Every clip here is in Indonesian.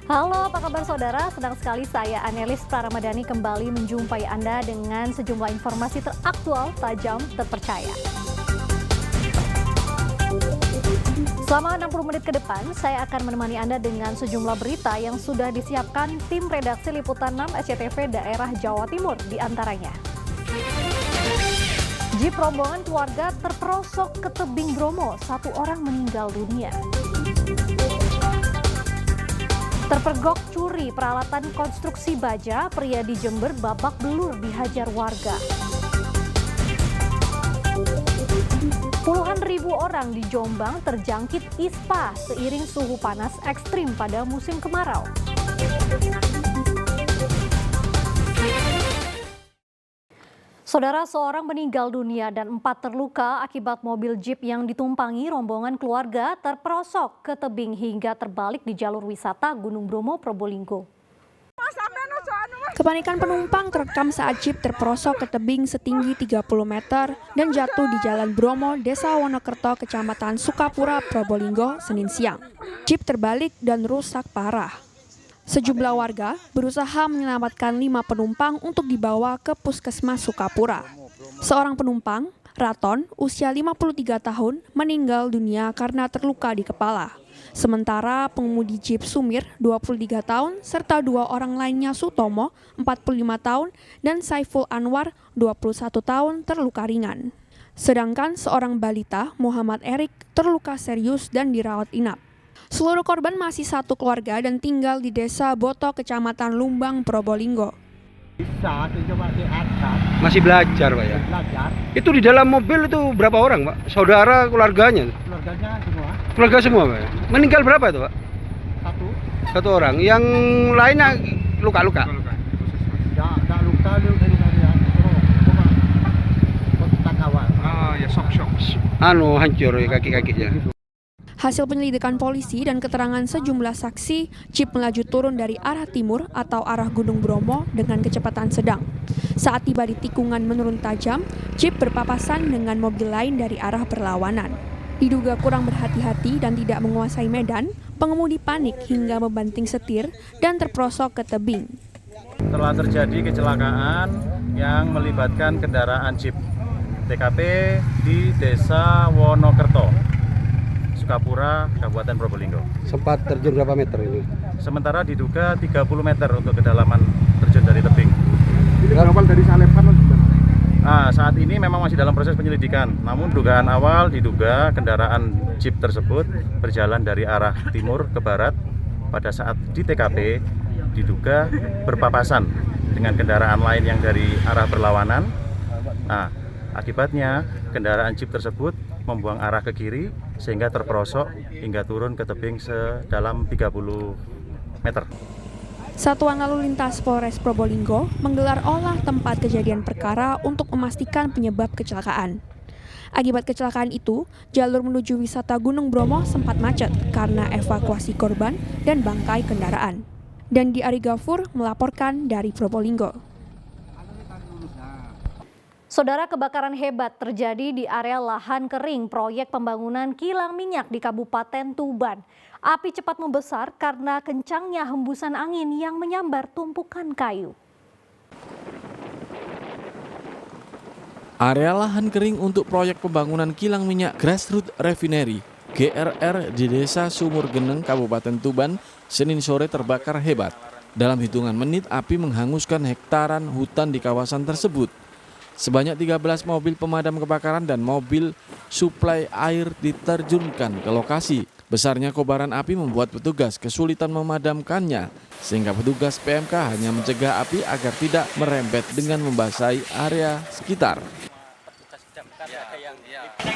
Halo, apa kabar saudara? Senang sekali saya Anelis Praramadhani kembali menjumpai Anda dengan sejumlah informasi teraktual, tajam, terpercaya. Selama 60 menit ke depan, saya akan menemani Anda dengan sejumlah berita yang sudah disiapkan tim redaksi Liputan 6 SCTV daerah Jawa Timur di antaranya. Jeep rombongan keluarga terperosok ke tebing Bromo, 1 orang meninggal dunia. Terpergok curi peralatan konstruksi baja, pria di Jember babak belur dihajar warga. Puluhan ribu orang di Jombang terjangkit ISPA seiring suhu panas ekstrim pada musim kemarau. Saudara, seorang meninggal dunia dan 4 terluka akibat mobil Jeep yang ditumpangi rombongan keluarga terperosok ke tebing hingga terbalik di jalur wisata Gunung Bromo, Probolinggo. Kepanikan penumpang terekam saat Jeep terperosok ke tebing setinggi 30 meter dan jatuh di Jalan Bromo, Desa Wonokerto, Kecamatan Sukapura, Probolinggo, Senin siang. Jeep terbalik dan rusak parah. Sejumlah warga berusaha menyelamatkan 5 penumpang untuk dibawa ke Puskesmas Sukapura. Seorang penumpang, Raton, usia 53 tahun, meninggal dunia karena terluka di kepala. Sementara pengemudi Jeep Sumir, 23 tahun, serta 2 orang lainnya Sutomo, 45 tahun, dan Saiful Anwar, 21 tahun, terluka ringan. Sedangkan seorang balita, Muhammad Erik, terluka serius dan dirawat inap. Seluruh korban masih satu keluarga dan tinggal di Desa Boto, Kecamatan Lumbang, Probolinggo. Bisa, coba di atas. Masih belajar, Pak ya? Belajar. Itu di dalam mobil itu berapa orang, Pak? Saudara, keluarganya? Keluarganya semua. Keluarga semua, Pak ya? Meninggal berapa itu, Pak? Satu orang. Yang lainnya luka-luka? Enggak luka, dari awal. Ya shock. Hancur ya kaki-kakinya. Hasil penyelidikan polisi dan keterangan sejumlah saksi, Jeep melaju turun dari arah timur atau arah Gunung Bromo dengan kecepatan sedang. Saat tiba di tikungan menurun tajam, Jeep berpapasan dengan mobil lain dari arah berlawanan. Diduga kurang berhati-hati dan tidak menguasai medan, pengemudi panik hingga membanting setir dan terperosok ke tebing. Telah terjadi kecelakaan yang melibatkan kendaraan Jeep. TKP di Desa Wonokerto, Sukapura, Kabupaten Probolinggo. Sempat terjun berapa meter ini? Sementara diduga 30 meter untuk kedalaman terjun dari tebing. Ini berawal dari Salepan. Saat ini memang masih dalam proses penyelidikan. Namun dugaan awal diduga kendaraan Jeep tersebut berjalan dari arah timur ke barat. Pada saat di TKP diduga berpapasan dengan kendaraan lain yang dari arah berlawanan. Akibatnya kendaraan Jeep tersebut membuang arah ke kiri sehingga terperosok hingga turun ke tebing sedalam 30 meter. Satuan Lalu Lintas Polres Probolinggo menggelar olah tempat kejadian perkara untuk memastikan penyebab kecelakaan. Akibat kecelakaan itu, jalur menuju wisata Gunung Bromo sempat macet karena evakuasi korban dan bangkai kendaraan. Dandi Arigafur melaporkan dari Probolinggo. Saudara, kebakaran hebat terjadi di area lahan kering proyek pembangunan kilang minyak di Kabupaten Tuban. Api cepat membesar karena kencangnya hembusan angin yang menyambar tumpukan kayu. Area lahan kering untuk proyek pembangunan kilang minyak Grassroots Refinery GRR di Desa Sumur Geneng, Kabupaten Tuban, Senin sore terbakar hebat. Dalam hitungan menit, api menghanguskan hektaran hutan di kawasan tersebut. Sebanyak 13 mobil pemadam kebakaran dan mobil suplai air diterjunkan ke lokasi. Besarnya kobaran api membuat petugas kesulitan memadamkannya, sehingga petugas PMK hanya mencegah api agar tidak merembet dengan membasahi area sekitar.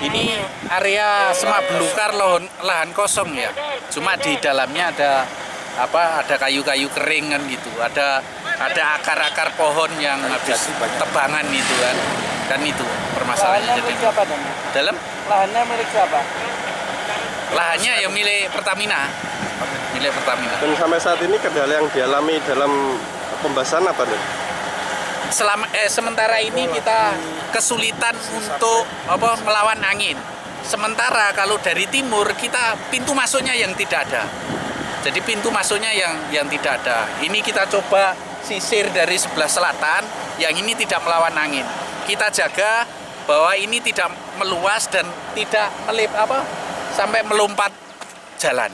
Ini area semak belukar lahan kosong ya. Cuma di dalamnya ada kayu-kayu kering kan gitu. Ada akar-akar pohon yang habis tebangan itu kan. Dan itu permasalahannya. Lahannya milik siapa dong? Dalam? Lahannya milik siapa? Lahannya ya milik Pertamina. Milik Pertamina. Dan sampai saat ini kendala yang dialami dalam pembahasan apa nih? Sementara ini kita kesulitan untuk melawan angin. Sementara kalau dari timur kita pintu masuknya yang tidak ada. Jadi pintu masuknya yang tidak ada. Ini kita coba sisir dari sebelah selatan, yang ini tidak melawan angin. Kita jaga bahwa ini tidak meluas dan tidak sampai melompat jalan.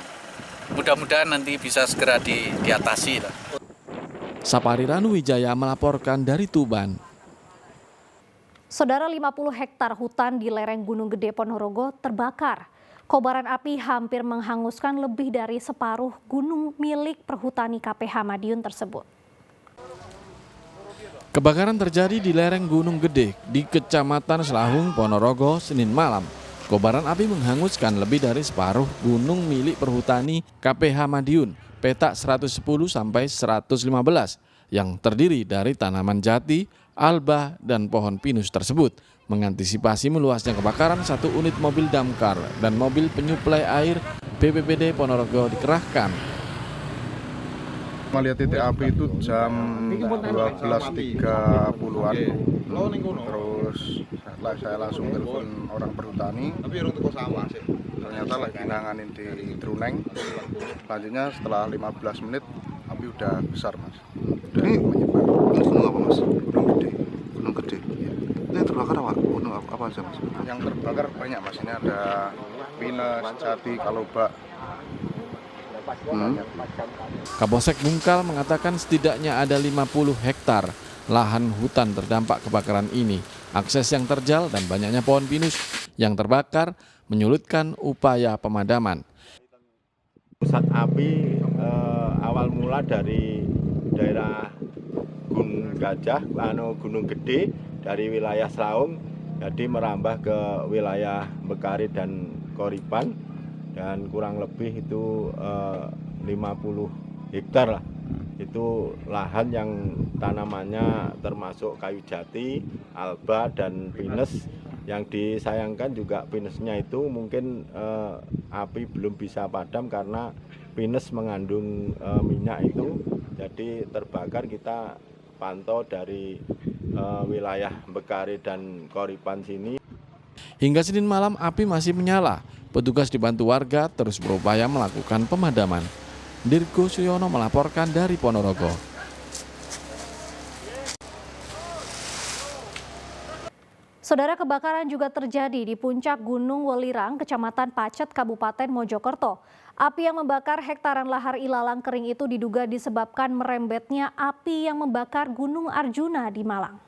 Mudah-mudahan nanti bisa segera diatasi. Sapari Ranuwijaya melaporkan dari Tuban. Saudara, 50 hektar hutan di lereng Gunung Gede Ponorogo terbakar. Kobaran api hampir menghanguskan lebih dari separuh gunung milik perhutani KPH Madiun tersebut. Kebakaran terjadi di lereng Gunung Gede di Kecamatan Selahung, Ponorogo, Senin malam. Kobaran api menghanguskan lebih dari separuh gunung milik perhutani KPH Madiun, petak 110-115, yang terdiri dari tanaman jati, alba, dan pohon pinus tersebut. Mengantisipasi meluasnya kebakaran, 1 unit mobil damkar dan mobil penyuplai air BPBD Ponorogo dikerahkan. Melihat titik api itu jam 12.30-an, terus saya langsung telepon orang perhutani, ternyata lagi nanganin di Truneng. Selanjutnya setelah 15 menit api udah besar, Mas. Udah menyebar. Gunung apa, Mas? Gunung Gede. Gunung Gede. Ini yang terbakar gunung apa aja, Mas? Yang terbakar banyak, Mas. Ini ada pinus, jati, kalobak. Kapolsek Bungkal mengatakan setidaknya ada 50 hektar lahan hutan terdampak kebakaran ini. Akses yang terjal dan banyaknya pohon pinus yang terbakar menyulitkan upaya pemadaman. Pusat api awal mula dari daerah Gunung Gede dari wilayah Slaung, jadi merambah ke wilayah Bekari dan Koripan, dan kurang lebih itu 50 hektar lah. Itu lahan yang tanamannya termasuk kayu jati, alba, dan pinus. Yang disayangkan juga pinusnya itu mungkin api belum bisa padam karena pinus mengandung minyak itu, jadi terbakar. Kita pantau dari wilayah Bekari dan Koripan sini. Hingga Senin malam api masih menyala. Petugas dibantu warga terus berupaya melakukan pemadaman. Dirgo Suyono melaporkan dari Ponorogo. Saudara, kebakaran juga terjadi di puncak Gunung Welirang, Kecamatan Pacet, Kabupaten Mojokerto. Api yang membakar hektaran lahar ilalang kering itu diduga disebabkan merembetnya api yang membakar Gunung Arjuna di Malang.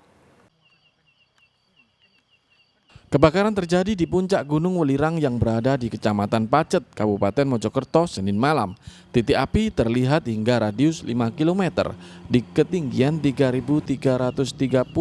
Kebakaran terjadi di puncak Gunung Welirang yang berada di Kecamatan Pacet, Kabupaten Mojokerto, Senin malam. Titik api terlihat hingga radius 5 km di ketinggian 3.339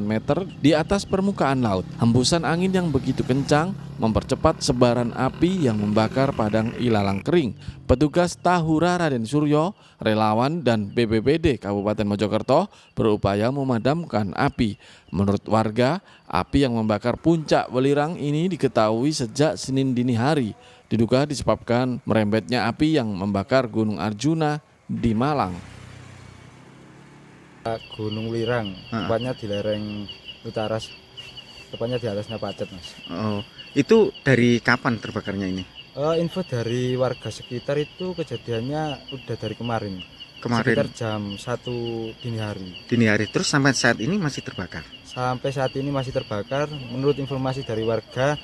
meter di atas permukaan laut. Hembusan angin yang begitu kencang mempercepat sebaran api yang membakar padang ilalang kering. Petugas Tahura Raden Suryo, relawan, dan BPBD Kabupaten Mojokerto berupaya memadamkan api. Menurut warga, api yang membakar puncak Welirang ini diketahui sejak Senin dini hari. Diduga disebabkan merembetnya api yang membakar Gunung Arjuna di Malang. Gunung Welirang, tepatnya di lereng utara, tepatnya di atasnya Pacet, Mas. Oh, itu dari kapan terbakarnya ini? Info dari warga sekitar itu kejadiannya udah dari kemarin. Sekitar jam 1 dini hari. Dini hari, terus sampai saat ini masih terbakar? Sampai saat ini masih terbakar. Menurut informasi dari warga,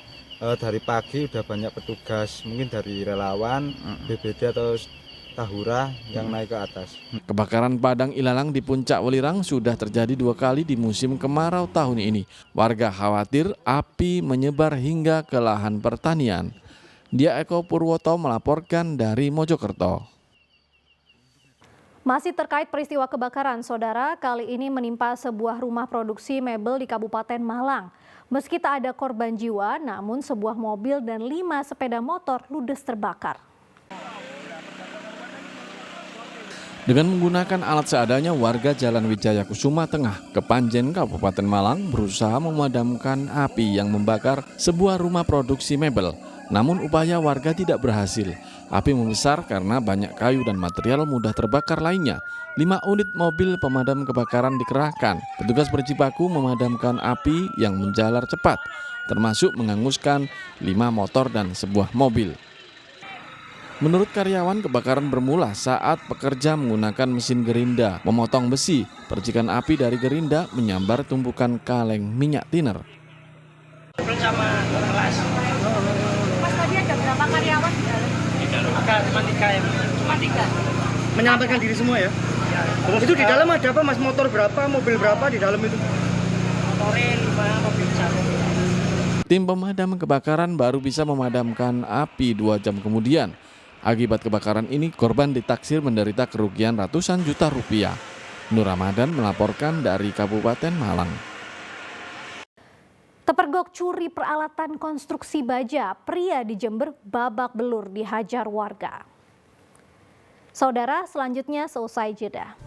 dari pagi udah banyak petugas, mungkin dari relawan, BPD atau Tahura yang naik ke atas. Kebakaran padang ilalang di puncak Welirang sudah terjadi 2 kali di musim kemarau tahun ini. Warga khawatir api menyebar hingga ke lahan pertanian. Dia Eko Purwoto melaporkan dari Mojokerto. Masih terkait peristiwa kebakaran, saudara, kali ini menimpa sebuah rumah produksi mebel di Kabupaten Malang. Meski tak ada korban jiwa, namun sebuah mobil dan 5 sepeda motor ludes terbakar. Dengan menggunakan alat seadanya, warga Jalan Wijaya Kusuma Tengah, Kepanjen, Kabupaten Malang berusaha memadamkan api yang membakar sebuah rumah produksi mebel. Namun upaya warga tidak berhasil. Api membesar karena banyak kayu dan material mudah terbakar lainnya. 5 unit mobil pemadam kebakaran dikerahkan. Petugas berjibaku memadamkan api yang menjalar cepat, termasuk menghanguskan 5 motor dan sebuah mobil. Menurut karyawan, kebakaran bermula saat pekerja menggunakan mesin gerinda memotong besi. Percikan api dari gerinda menyambar tumpukan kaleng minyak thinner. Mas, tadi ada berapa karyawan di dalam? Cuma 3 ya. Cuma 3. Menyelamatkan diri semua ya? Terus itu di dalam ada apa Mas? Motor berapa, mobil berapa di dalam itu? Motornya 5, mobil 1. Tim pemadam kebakaran baru bisa memadamkan api 2 jam kemudian. Akibat kebakaran ini, korban ditaksir menderita kerugian ratusan juta rupiah. Nur Ramadan melaporkan dari Kabupaten Malang. Terpergok curi peralatan konstruksi baja, pria di Jember babak belur dihajar warga. Saudara, selanjutnya selesai jeda.